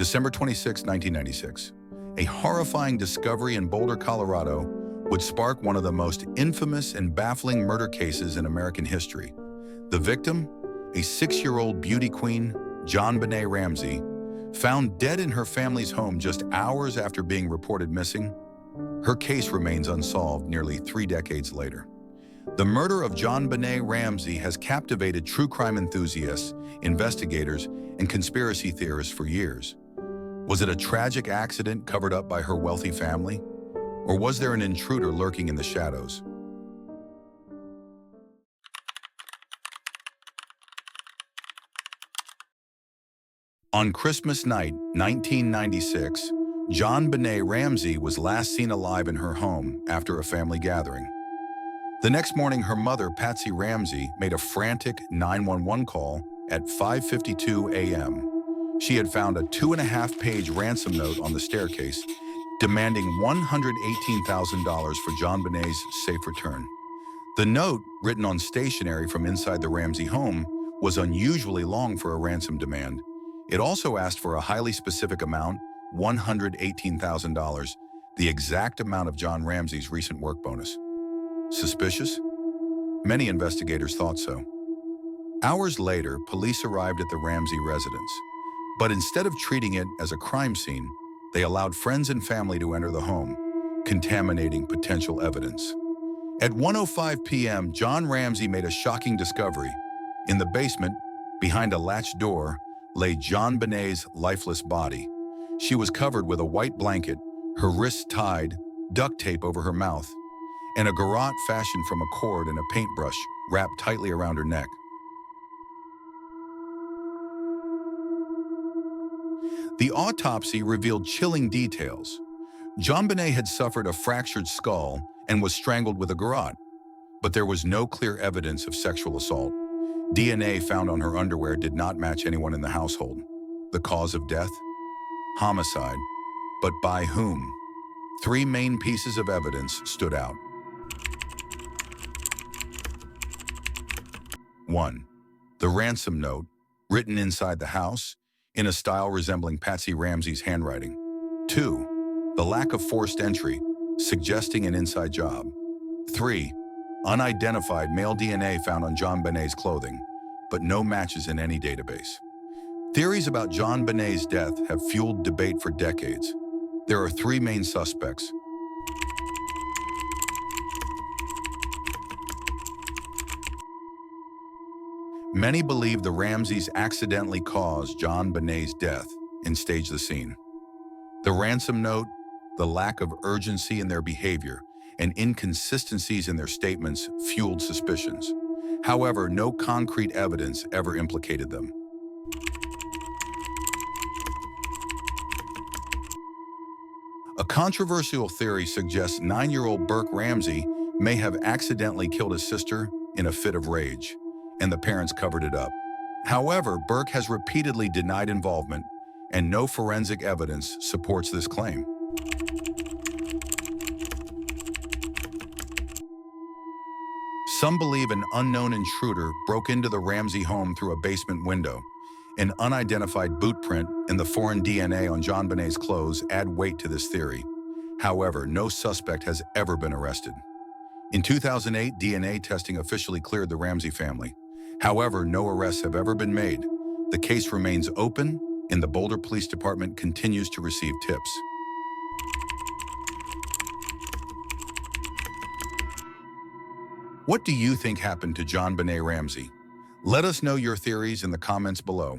December 26, 1996. A horrifying discovery in Boulder, Colorado, would spark one of the most infamous and baffling murder cases in American history. The victim, a 6-year-old beauty queen, JonBenét Ramsey, found dead in her family's home just hours after being reported missing. Her case remains unsolved nearly 3 decades later. The murder of JonBenét Ramsey has captivated true crime enthusiasts, investigators, and conspiracy theorists for years. Was it a tragic accident covered up by her wealthy family? Or was there an intruder lurking in the shadows? On Christmas night, 1996, JonBenét Ramsey was last seen alive in her home after a family gathering. The next morning, her mother, Patsy Ramsey, made a frantic 911 call at 5:52 a.m. She had found a 2.5-page ransom note on the staircase, demanding $118,000 for JonBenét's safe return. The note, written on stationery from inside the Ramsey home, was unusually long for a ransom demand. It also asked for a highly specific amount, $118,000, the exact amount of John Ramsey's recent work bonus. Suspicious? Many investigators thought so. Hours later, police arrived at the Ramsey residence. But instead of treating it as a crime scene, they allowed friends and family to enter the home, contaminating potential evidence. At 1:05 p.m., John Ramsey made a shocking discovery. In the basement, behind a latched door, lay JonBenét's lifeless body. She was covered with a white blanket, her wrists tied, duct tape over her mouth, and a garrote fashioned from a cord and a paintbrush wrapped tightly around her neck. The autopsy revealed chilling details. JonBenét had suffered a fractured skull and was strangled with a garrote, but there was no clear evidence of sexual assault. DNA found on her underwear did not match anyone in the household. The cause of death? Homicide. But by whom? 3 main pieces of evidence stood out. 1. The ransom note, written inside the house, in a style resembling Patsy Ramsey's handwriting. 2. The lack of forced entry, suggesting an inside job. 3. Unidentified male DNA found on JonBenét's clothing, but no matches in any database. Theories about JonBenét's death have fueled debate for decades. There are 3 main suspects. Many believe the Ramseys accidentally caused JonBenét's death and staged the scene. The ransom note, the lack of urgency in their behavior, and inconsistencies in their statements fueled suspicions. However, no concrete evidence ever implicated them. A controversial theory suggests 9-year-old Burke Ramsey may have accidentally killed his sister in a fit of rage, and the parents covered it up. However, Burke has repeatedly denied involvement, and no forensic evidence supports this claim. Some believe an unknown intruder broke into the Ramsey home through a basement window. An unidentified boot print and the foreign DNA on JonBenét's clothes add weight to this theory. However, no suspect has ever been arrested. In 2008, DNA testing officially cleared the Ramsey family. However, no arrests have ever been made. The case remains open, and the Boulder Police Department continues to receive tips. What do you think happened to JonBenét Ramsey? Let us know your theories in the comments below.